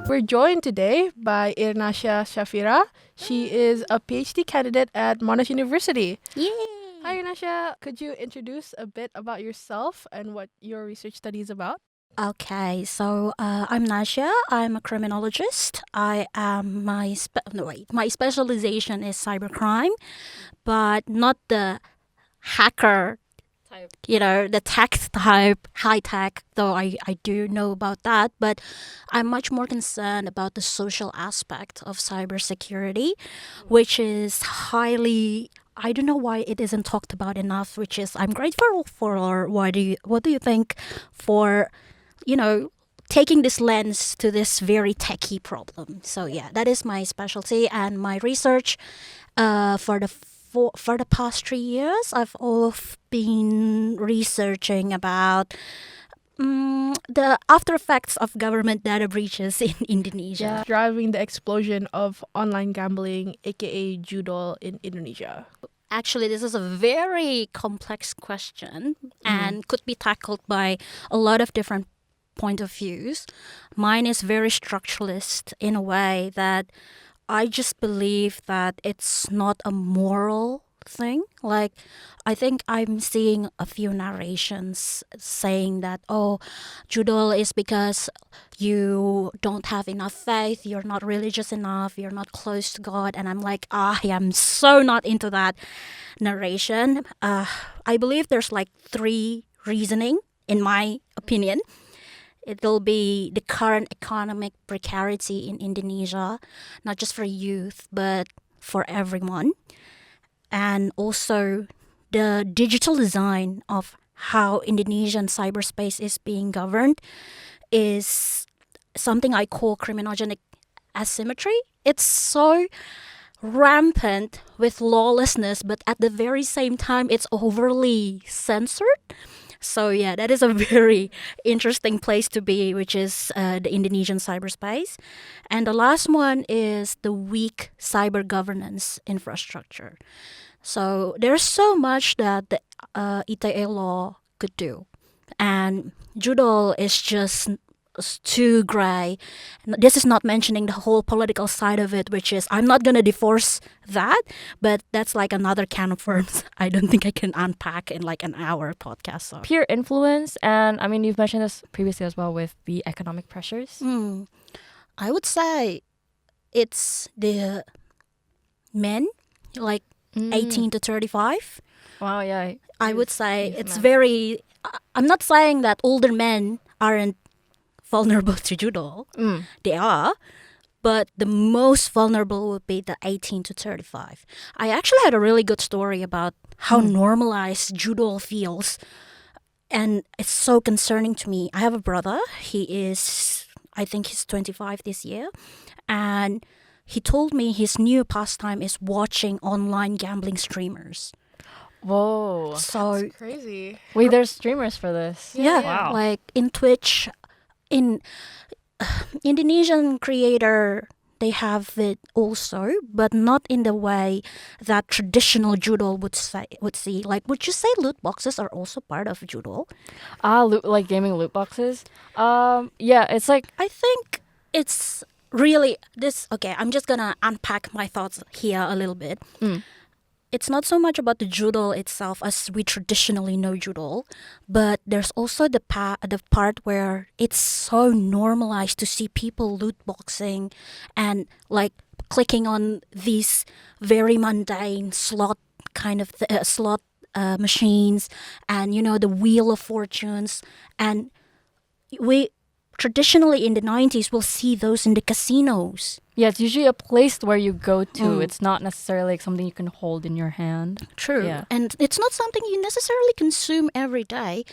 We're joined today by Irnasya Shafira. She is a PhD candidate at Monash University. Yay! Hi Irnasya, could you introduce a bit about yourself and what your research study is about? Okay, so I'm Nasha. I'm a criminologist. I am my specialization is cybercrime, but not the hacker. The tech type, high tech, though I do know about that, but I'm much more concerned about the social aspect of cybersecurity, which is highly, I don't know why it isn't talked about enough, which is I'm grateful for what do you think for, taking this lens to this very techie problem. So yeah, that is my specialty and my research for the past 3 years, I've been researching about the after effects of government data breaches in Indonesia. Driving the explosion of online gambling, aka judol, in Indonesia. Actually, this is a very complex question and could be tackled by a lot of different point of views. Mine is very structuralist in a way that I just believe that it's not a moral thing. Like, I think I'm seeing a few narrations saying that, oh, judol is because you don't have enough faith, you're not religious enough, you're not close to God. And I'm like, I am so not into that narration. I believe there's like three reasoning, in my opinion. It'll be the current economic precarity in Indonesia, not just for youth, but for everyone. And also the digital design of how Indonesian cyberspace is being governed is something I call criminogenic asymmetry. It's so rampant with lawlessness, but at the very same time, it's overly censored. So yeah, that is a very interesting place to be, which is the Indonesian cyberspace. And the last one is the weak cyber governance infrastructure. So there's so much that the ITE law could do. And judol is just too gray. This is not mentioning the whole political side of it, which is I'm not going to divorce that, but that's like another can of worms. I don't think I can unpack in like an hour podcast. So. Peer influence, and I mean, you've mentioned this previously as well with the economic pressures. I would say it's the men, like 18 to 35. Wow, yeah. I would say it's very. I'm not saying that older men aren't vulnerable to judol. They are, but the most vulnerable would be the 18 to 35. I actually had a really good story about how normalized judol feels, and it's so concerning to me. I have a brother. I think he's 25 this year, and he told me his new pastime is watching online gambling streamers. Whoa. So That's crazy. Wait, there's streamers for this. yeah, Wow. like in Twitch, in Indonesian creator, they have it also, but not in the way that traditional judol would see. Like, would you say loot boxes are also part of judol? Like gaming loot boxes. Yeah, it's like I think it's really this. Okay, I'm just gonna unpack my thoughts here a little bit. It's not so much about the judol itself as we traditionally know judol, but there's also the part where it's so normalized to see people loot boxing and like clicking on these very mundane slot kind of slot machines and the Wheel of Fortunes, and we traditionally in the 90s will see those in the casinos. yeah, it's usually a place where you go to. It's not necessarily like something you can hold in your hand. True. Yeah. And it's not something you necessarily consume every day.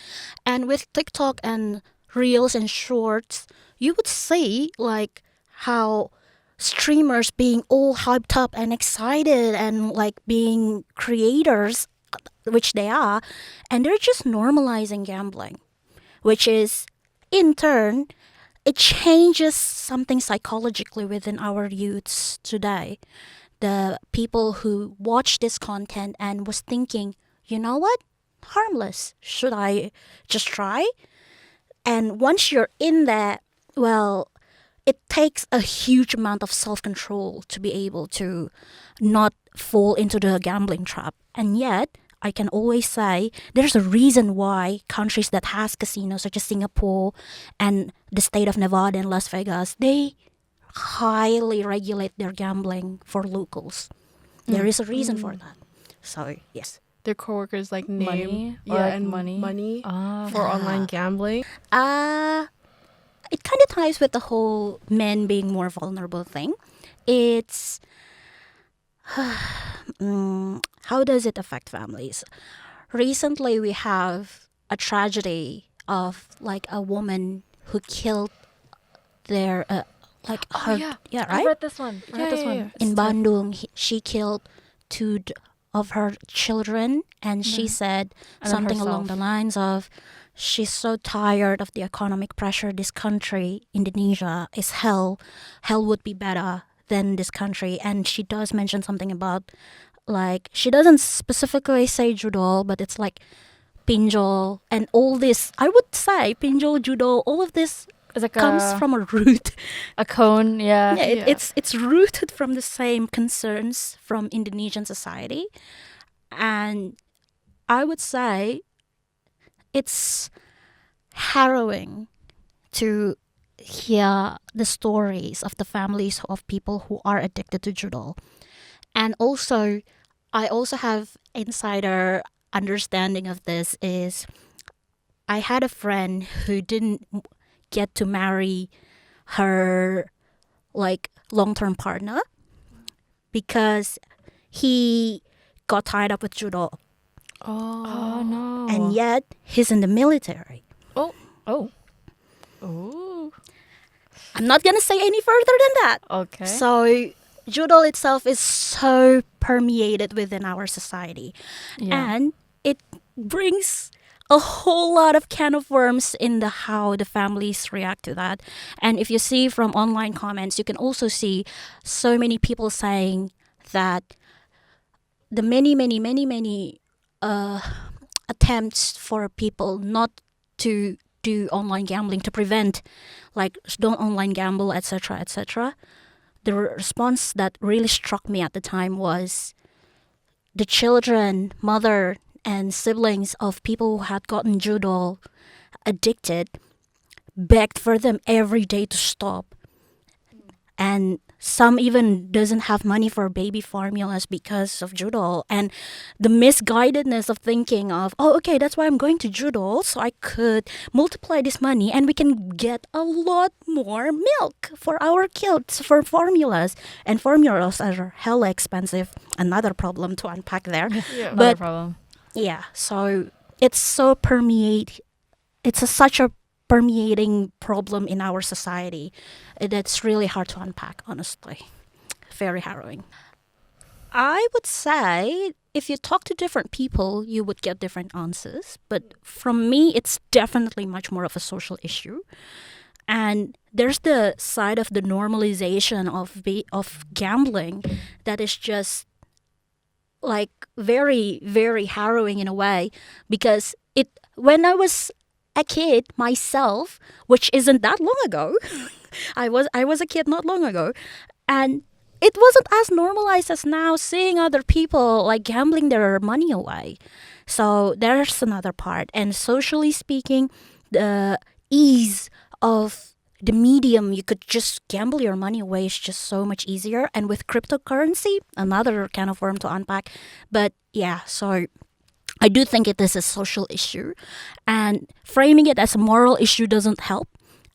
And with TikTok and Reels and Shorts, you would see like how streamers being all hyped up and excited and like being creators, which they are, and they're just normalizing gambling, which is in turn it changes something psychologically within our youths today. The people who watch this content and was thinking, you know what? Harmless. Should I just try? And once you're in there, well, it takes a huge amount of self-control to be able to not fall into the gambling trap. And yet, I can always say there's a reason why countries that has casinos such as Singapore and the state of Nevada and Las Vegas, they highly regulate their gambling for locals. There is a reason for that. So, yes. Their coworkers like name Money? Or like and money? for online gambling. It kind of ties with the whole men being more vulnerable thing. It's how does it affect families? Recently, we have a tragedy of like a woman who killed their I right read this one. in Bandung. She killed two of her children, and she said And then something along herself. the lines of, she's so tired of the economic pressure. This country, Indonesia, is hell. Hell would be better than this country. And she does mention something about, like, she doesn't specifically say judol, but it's like pinjol and all this. I would say pinjol, judol, all of this It's like comes from a root. a cone, yeah. It's rooted from the same concerns from Indonesian society, and I would say it's harrowing to hear the stories of the families of people who are addicted to judol. And also, I also have insider understanding of this is I had a friend who didn't get to marry her like long-term partner because he got tied up with judo, Oh no. and yet he's in the military. oh. I'm not gonna say any further than that. Okay. So judo itself is so permeated within our society, yeah. and it brings a whole lot of can of worms in the how the families react to that. And if you see from online comments, you can also see so many people saying that the many attempts for people not to do online gambling, to prevent like don't online gamble, etc. The response that really struck me at the time was the children, mother, and siblings of people who had gotten judo addicted begged for them every day to stop. And some even doesn't have money for baby formulas because of judo. And the misguidedness of thinking of, oh, okay, that's why I'm going to judo, so I could multiply this money and we can get a lot more milk for our kids for formulas. And formulas are hella expensive. Another problem to unpack there. Yeah. Another but- problem. Yeah, so it's so such a permeating problem in our society that's really hard to unpack, honestly. Very harrowing. I would say if you talk to different people, you would get different answers. But from me, it's definitely much more of a social issue. And there's the side of the normalization of gambling that is just like very, very harrowing in a way, because when I was a kid myself, which isn't that long ago, I was a kid not long ago, and it wasn't as normalized as now, seeing other people like gambling their money away. So there's another part. And socially speaking, the ease of the medium you could just gamble your money away is just so much easier. And with cryptocurrency, another kind of worm to unpack. But yeah, so I do think it is a social issue, and framing it as a moral issue doesn't help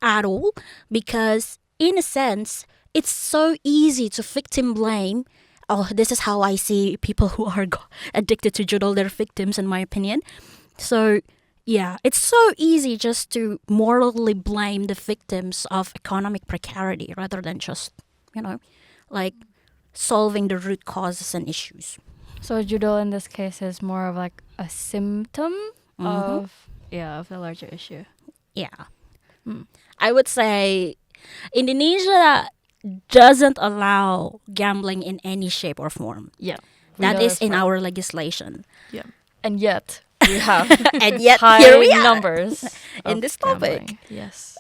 at all, because in a sense, it's so easy to victim blame. Oh, this is how I see people who are addicted to judo. They're victims, in my opinion. So yeah, it's so easy just to morally blame the victims of economic precarity rather than just, like solving the root causes and issues. So judo in this case is more of like a symptom of the larger issue. Yeah. I would say Indonesia doesn't allow gambling in any shape or form. Yeah. That is in our legislation. And yet we have And yet high here we are numbers in of this topic. gambling. Yes.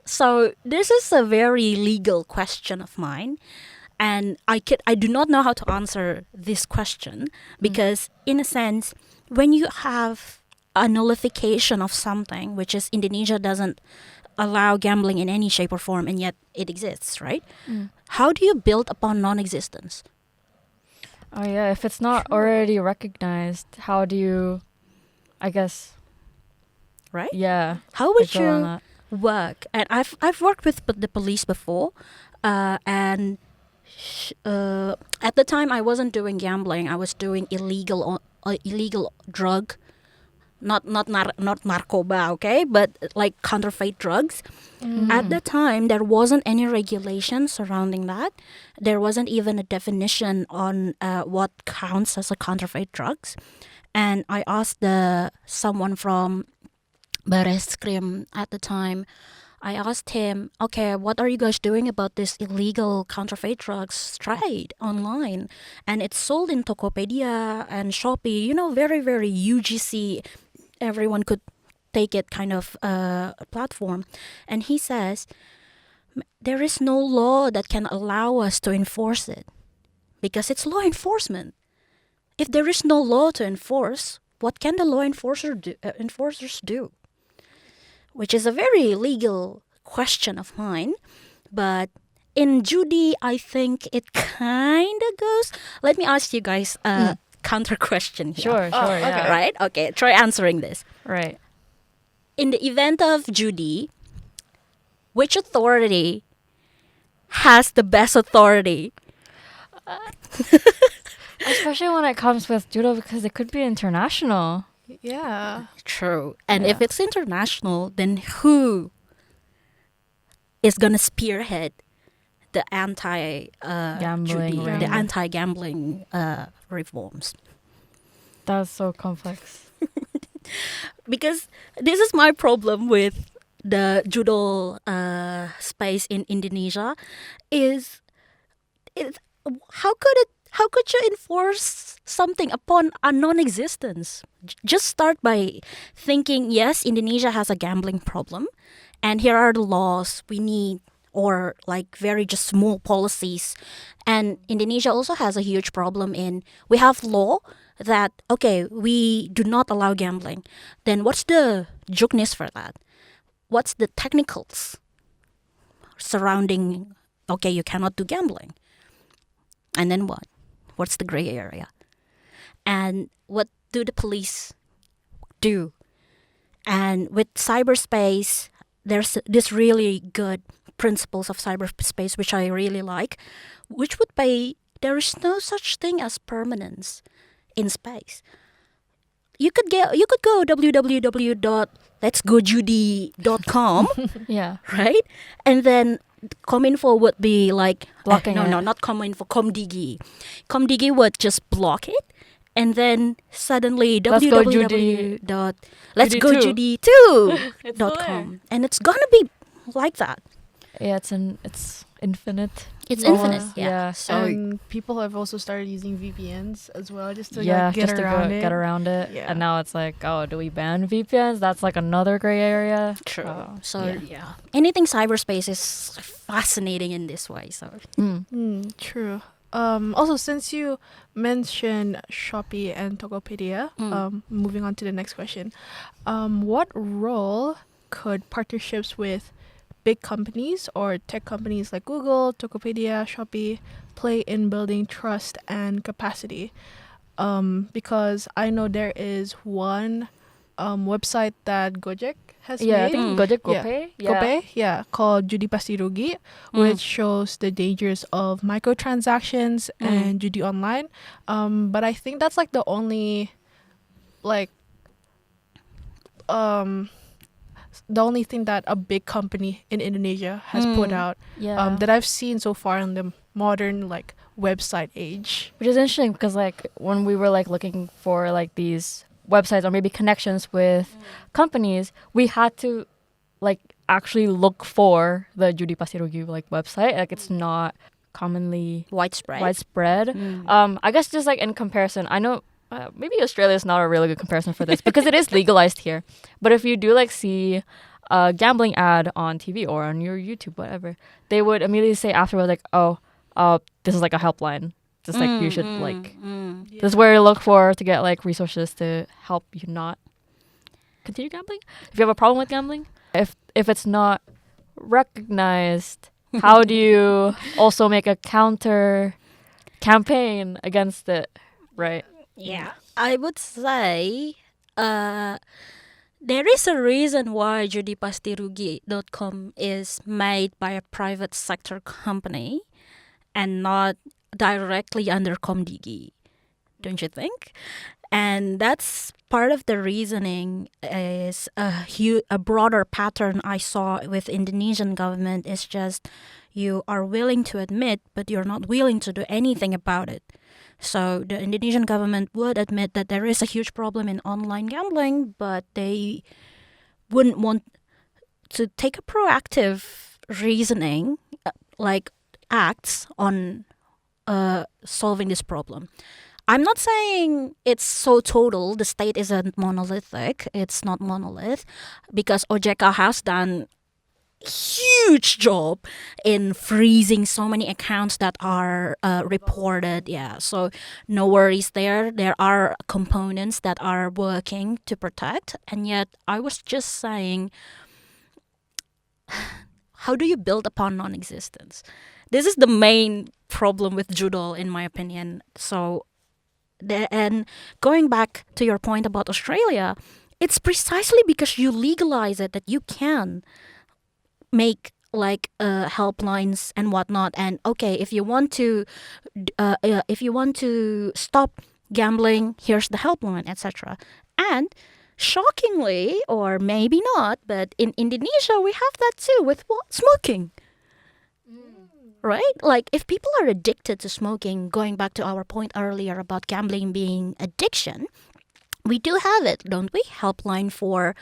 So this is a very legal question of mine, and I do not know how to answer this question because, in a sense, when you have a nullification of something, which is Indonesia doesn't allow gambling in any shape or form, and yet it exists, right? How do you build upon non-existence? Oh yeah, if it's not already recognized, how do you, I guess, Right? yeah. How would go on you that. work? And I've worked with the police before, and at the time I wasn't doing gambling. I was doing illegal drug, not narcoba, okay, but like counterfeit drugs. At the time, there wasn't any regulation surrounding that. There wasn't even a definition on what counts as a counterfeit drugs. And I asked someone from Bareskrim at the time. I asked him, okay, what are you guys doing about this illegal counterfeit drugs trade online? And it's sold in Tokopedia and Shopee, very, very UGC. Everyone could take it kind of platform. And he says, there is no law that can allow us to enforce it because it's law enforcement. If there is no law to enforce, what can the law enforcers do? Which is a very legal question of mine. But in judi, I think it kind of goes. Let me ask you guys a counter question here. Sure, yeah. Right? Okay, try answering this. Right. In the event of judi, which authority has the best authority? Especially when it comes with judo because it could be international. Yeah. True. And Yeah. if it's international, then who is going to spearhead the Gambling judi, ring. the anti-gambling reforms? That's so complex. Because this is my problem with the judo space in Indonesia is how could you enforce something upon a non-existence? Just start by thinking, yes, Indonesia has a gambling problem, and here are the laws we need, or like very just small policies. And Indonesia also has a huge problem in we have law that, okay, we do not allow gambling. Then what's the juknis for that? What's the technicals surrounding, okay, you cannot do gambling? And then what? What's the gray area? And what do the police do? And with cyberspace, there's this really good principles of cyberspace which I really like, which would be there is no such thing as permanence in space. You could go www.letsgojudi.com, Yeah. right? And then Cominfo would be like Blocking no, it. not Cominfo, Comdigi. Comdigi would just block it, and then suddenly Let's go www.letsgojudi2.com, and it's gonna be like that. Yeah, it's infinite. It's Well, infinite. Yeah. yeah. So And people have also started using VPNs as well, just to Yeah, like, get just around to it. get around it. Yeah. And now it's like, oh, do we ban VPNs? That's like another gray area. true. Oh, So yeah, anything cyberspace is fascinating in this way. So True. Also, since you mentioned Shopee and Tokopedia, moving on to the next question, what role could partnerships with big companies or tech companies like Google, Tokopedia, Shopee play in building trust and capacity? Because I know there is one website that Gojek has Yeah, I made. think Gojek Yeah. GoPay. GoPay, yeah, called Judi Pasti Rugi, which shows the dangers of microtransactions and judi online. But I think that's like the only, like, the only thing that a big company in Indonesia has put out Yeah. that I've seen so far in the modern like website age. Which is interesting because like when we were like looking for like these websites or maybe connections with companies, we had to like actually look for the Judi Pasti Rugi like website. Like it's not commonly widespread. widespread. I guess just like in comparison, I know maybe Australia is not a really good comparison for this because it is legalized here. But if you do like see a gambling ad on TV or on your YouTube, whatever, they would immediately say afterwards, like, oh, this is like a helpline. Just like you should like, this is where you look for to get like resources to help you not continue gambling. If you have a problem with gambling, if it's not recognized, how do you also make a counter campaign against it, right? Yeah, I would say there is a reason why judipastirugi.com is made by a private sector company and not directly under Komdigi, don't you think? And that's part of the reasoning is a broader pattern I saw with Indonesian government is just you are willing to admit, but you're not willing to do anything about it. So the Indonesian government would admit that there is a huge problem in online gambling, but they wouldn't want to take a proactive reasoning, like acts on solving this problem. I'm not saying it's so total. The state isn't monolithic. It's not monolith because OJK has done huge job in freezing so many accounts that are reported. Yeah, so no worries there. There are components that are working to protect. And yet I was just saying, how do you build upon non-existence? This is the main problem with Judol, in my opinion. So, and going back to your point about Australia, it's precisely because you legalize it that you can make like helplines and whatnot. And okay, if you want to stop gambling, here's the helpline, etc. And shockingly, or maybe not, but in Indonesia we have that too with what? Smoking. Right? Like if people are addicted to smoking, going back to our point earlier about gambling being addiction, we do have it, don't we? Helpline for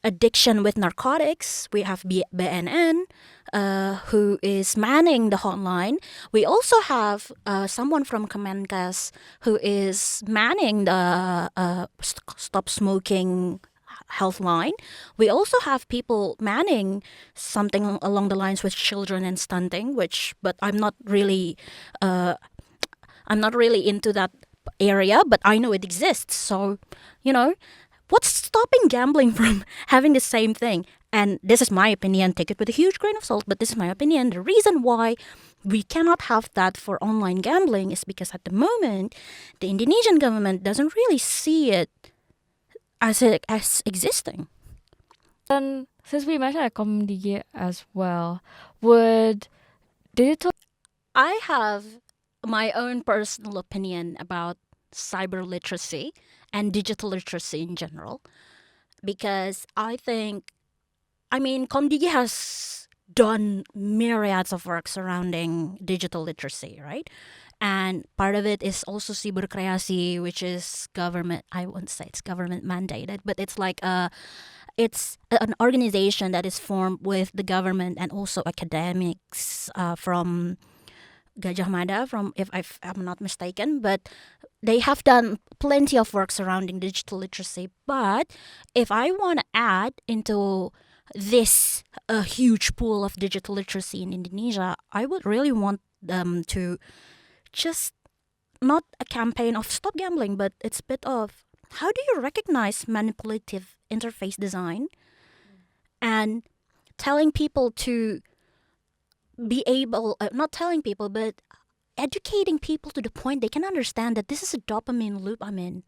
addiction with narcotics. We have BNN who is manning the hotline. We also have someone from Kemenkes who is manning the stop smoking health line. We also have people manning something along the lines with children and stunting, but I'm not really into that area, but I know it exists. So, what's stopping gambling from having the same thing? And this is my opinion, take it with a huge grain of salt, but this is my opinion. The reason why we cannot have that for online gambling is because at the moment, the Indonesian government doesn't really see it as existing. And since we mentioned Komdigi as well, would digital... I have my own personal opinion about cyber literacy and digital literacy in general, because Komdigi has done myriads of work surrounding digital literacy, right? And part of it is also Cyberliteracy, which is government, I wouldn't say it's government mandated, but it's like it's an organization that is formed with the government and also academics from Gajah Mada, if I'm not mistaken, but they have done plenty of work surrounding digital literacy. But if I want to add into this huge pool of digital literacy in Indonesia, I would really want them to just not a campaign of stop gambling, but it's a bit of how do you recognize manipulative interface design and telling people to be able, not telling people, but educating people to the point they can understand that this is a dopamine loop I'm in.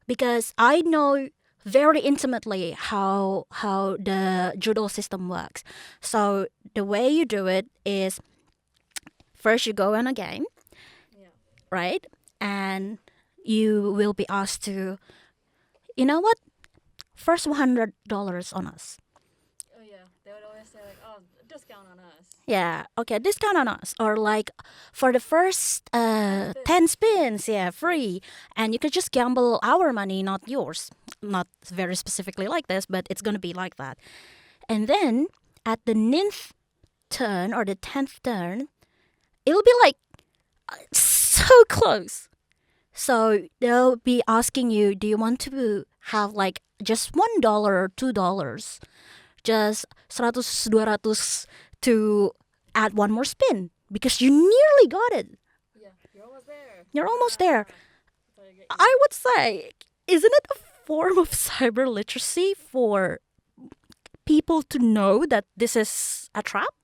Because I know very intimately how the judo system works. So the way you do it is first you go in a game, right? And you will be asked to, you know what? First $100 on us. Oh yeah, they would always say like, oh, discount on us. Yeah, okay, discount on us. Or like for the first 10 spins, free. And you could just gamble our money, not yours. Not very specifically like this, but it's going to be like that. And then at the 9th turn or the 10th turn, it'll be like so close. So they'll be asking you, do you want to have like just $1 or $2? Just 100, 200 to add one more spin because you nearly got it. Yeah, you're almost there. You're almost there. I would say, isn't it a form of cyber literacy for people to know that this is a trap?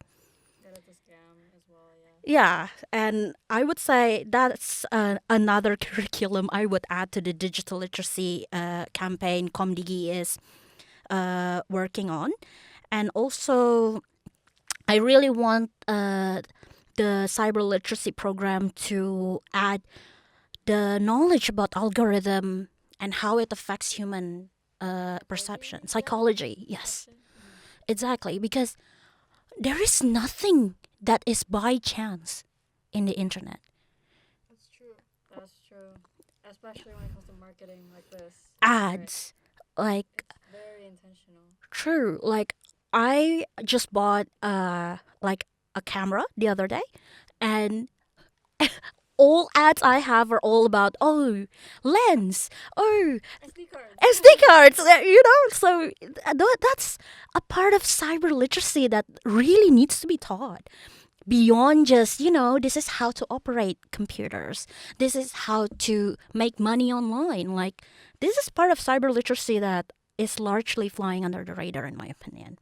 Yeah, that's a scam as well, Yeah, and I would say that's another curriculum I would add to the digital literacy campaign Komdigi is working on. And also, I really want the cyber literacy program to add the knowledge about algorithm and how it affects human perception, psychology. Yes, exactly. Because there is nothing that is by chance in the internet. That's true. Especially when it comes to marketing like this. Ads, like Very intentional. true. Like I just bought like a camera the other day, and all ads I have are all about lens, SD cards, So that's a part of cyber literacy that really needs to be taught. Beyond just, this is how to operate computers. This is how to make money online. Like, this is part of cyber literacy that is largely flying under the radar, in my opinion.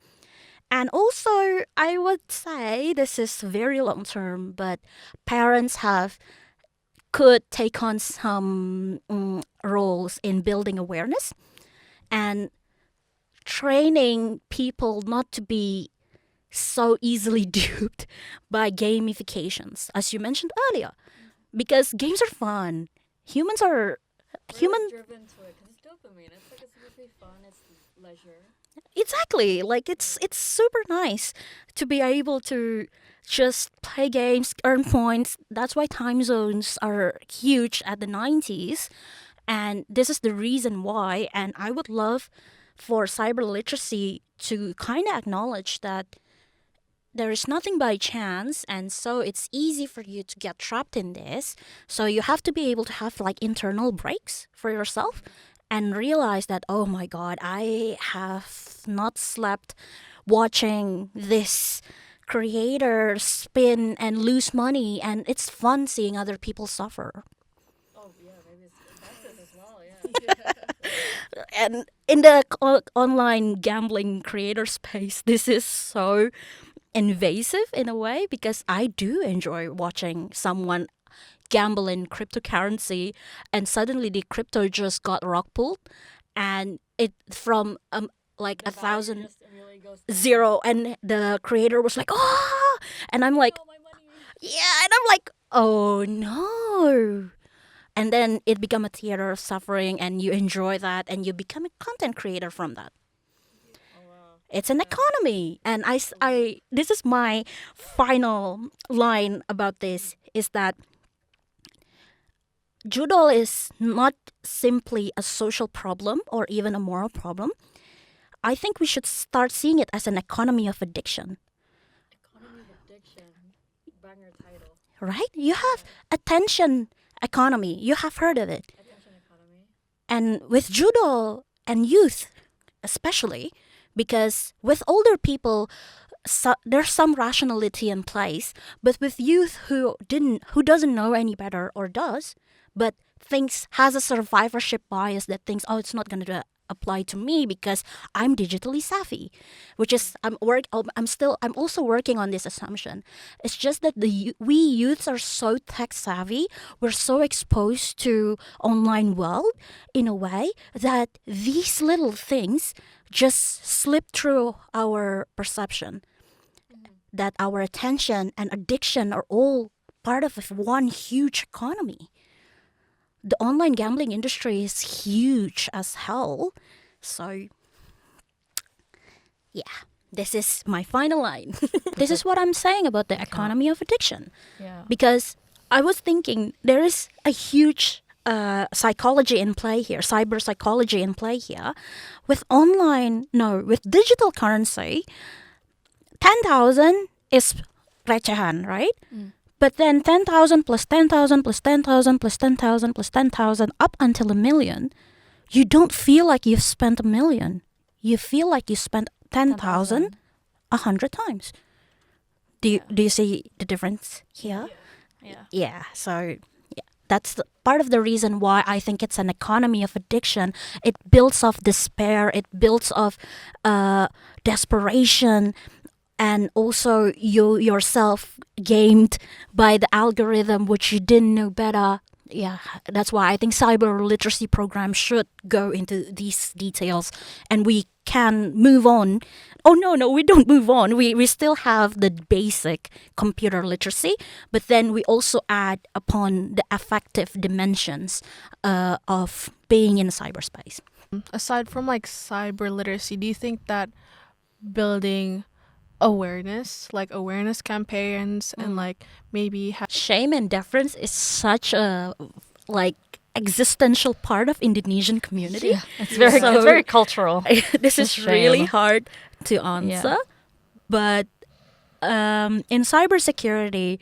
And also, I would say this is very long term, but parents could take on some roles in building awareness and training people not to be so easily duped by gamifications, as you mentioned earlier, because games are fun. Humans are Driven to it because it's dopamine. It's like it's really fun. It's leisure. Exactly. Like it's super nice to be able to just play games, earn points. That's why time zones are huge at the 90s. And this is the reason why. And I would love for cyber literacy to kind of acknowledge that there is nothing by chance, and so it's easy for you to get trapped in this. So you have to be able to have like internal breaks for yourself and realize that, oh my God, I have not slept watching this creator spin and lose money, and it's fun seeing other people suffer. Oh yeah, maybe it's investors as well. Yeah. And in the online gambling creator space, this is so invasive in a way, because I do enjoy watching someone gamble in cryptocurrency and suddenly the crypto just got rock pulled and it from like The 1,000 value just immediately goes down. zero, and the creator was like, oh, and I'm like, Oh, my money. yeah, and I'm like, oh no. And then it become a theater of suffering, and you enjoy that, and you become a content creator from that. Oh wow. It's an economy. And I this is my final line about this, is that judo is not simply a social problem or even a moral problem. I think we should start seeing it as an economy of addiction. Economy of addiction. Banger title. Right? You have attention economy. You have heard of it. Attention economy. And with judo and youth especially, because with older people there's some rationality in place, but with youth who doesn't know any better, or does, but has a survivorship bias that thinks, oh, it's not going to apply to me because I'm digitally savvy, which is I'm also working on this assumption. It's just that we youths are so tech savvy, we're so exposed to online world in a way that these little things just slip through our perception, that our attention and addiction are all part of one huge economy. The online gambling industry is huge as hell. So, yeah, this is my final line. This is what I'm saying about the economy of addiction. Yeah. Because I was thinking there is a huge psychology in play here, cyber psychology in play here. With digital currency, 10,000 is recehan, right? But then 10,000 plus 10,000 plus 10,000 plus 10,000 plus 10,000 up until a million, you don't feel like you've spent a million. You feel like you spent 10,000 100 times. Do you see the difference here? Yeah. So that's part of the reason why I think it's an economy of addiction. It builds off despair. It builds off desperation. And also you yourself gamed by the algorithm, which you didn't know better. Yeah, that's why I think cyber literacy programs should go into these details, and we can move on. Oh no, we don't move on. We still have the basic computer literacy, but then we also add upon the affective dimensions of being in cyberspace. Aside from like cyber literacy, do you think that building awareness, like awareness campaigns, and like maybe Shame and deference is such a like existential part of Indonesian community. Yeah, it's very cultural. This is Shame. really hard to answer, but in cybersecurity,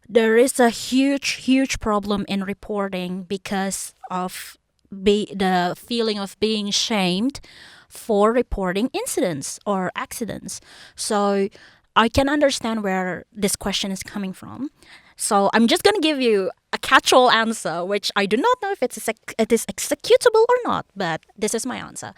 there is a huge problem in reporting because of the feeling of being shamed for reporting incidents or accidents. So I can understand where this question is coming from. So I'm just going to give you a catch-all answer, which I do not know if it is executable or not, but this is my answer.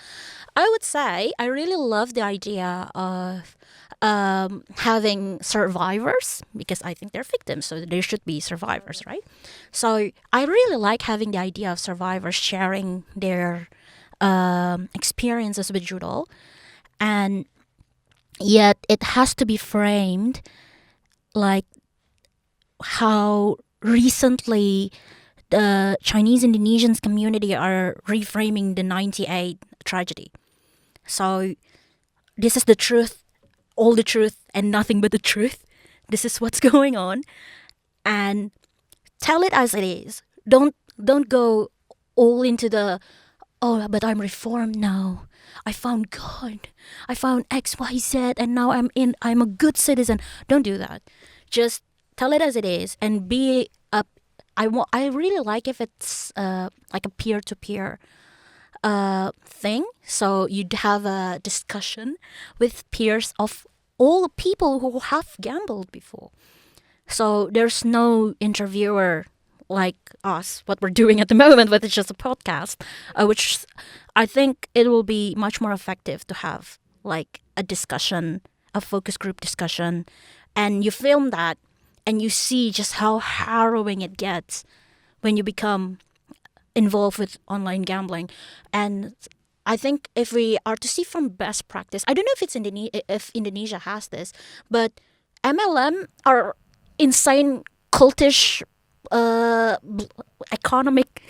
I would say I really love the idea of having survivors, because I think they're victims, so there should be survivors, right? So I really like having the idea of survivors sharing their experiences with judo, and yet it has to be framed like how recently the Chinese Indonesian community are reframing the 98 tragedy. So this is the truth, all the truth, and nothing but the truth. This is what's going on, and tell it as it is. Don't go all into the, oh, but I'm reformed now. I found God. I found XYZ, and now I'm a good citizen. Don't do that. Just tell it as it is, and be a. I really like if it's like a peer-to-peer thing. So you'd have a discussion with peers of all the people who have gambled before. So there's no interviewer like us, what we're doing at the moment, but it's just a podcast, which I think it will be much more effective to have like a discussion, a focus group discussion, and you film that and you see just how harrowing it gets when you become involved with online gambling. And I think if we are to see from best practice, I don't know if Indonesia has this, but MLM are insane cultish economic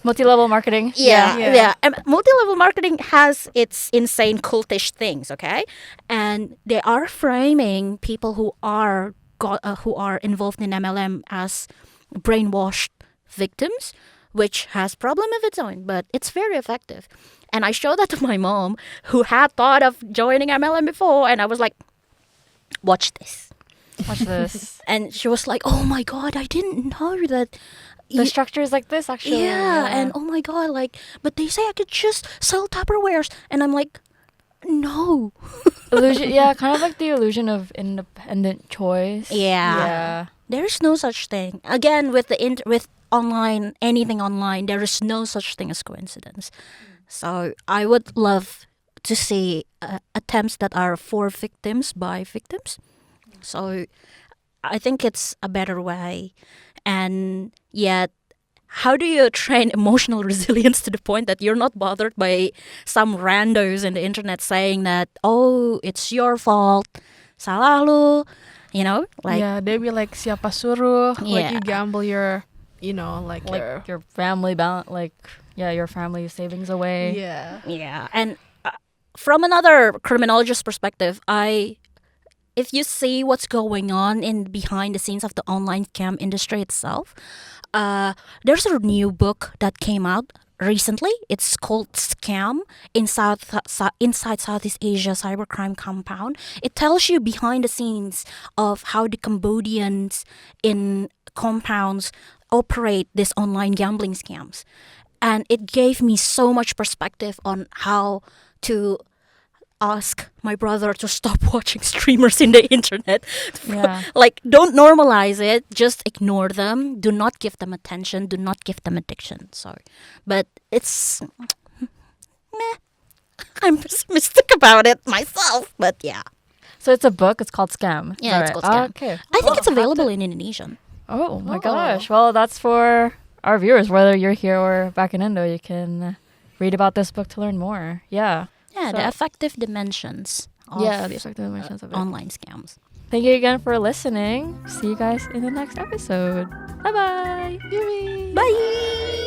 Multi-level marketing. yeah. Multi-level marketing has its insane cultish things, okay, and they are framing people who are involved in MLM as brainwashed victims, which has problem of its own, but it's very effective. And I showed that to my mom, who had thought of joining MLM before, and I was like, watch this. Watch this. And she was like, oh my God, I didn't know that. The structure is like this, actually. Yeah, and oh my God, like, but they say I could just sell Tupperwares. And I'm like, no. Illusion, yeah, kind of like the illusion of independent choice. Yeah. There is no such thing. Again, with with online, anything online, there is no such thing as coincidence. So I would love to see attempts that are for victims by victims. So I think it's a better way. And yet, how do you train emotional resilience to the point that you're not bothered by some randos in the internet saying that, oh, it's your fault, salah lu, you know? Like, yeah, they'd be like, siapa suruh? Like, Yeah. you gamble your, like Your family balance, your family savings away. yeah. yeah. And from another criminologist perspective, if you see what's going on in behind the scenes of the online scam industry itself, there's a new book that came out recently. It's called Scam inside Southeast Asia Cybercrime Compound. It tells you behind the scenes of how the Cambodians in compounds operate these online gambling scams. And it gave me so much perspective on how to ask my brother to stop watching streamers in the internet. Yeah. Like, don't normalize it. Just ignore them. Do not give them attention. Do not give them addiction. Sorry. But it's... meh. I'm pessimistic about it myself. But yeah. So it's a book. It's called Scam. Yeah, it's called Scam. Okay. I think it's available in Indonesian. Oh my gosh. Well, that's for our viewers. Whether you're here or back in Indo, you can read about this book to learn more. Yeah. Yeah, So- the effective dimensions of the effective dimensions of it. online scams. Thank you again for listening. See you guys in the next episode. Bye-bye. Bye!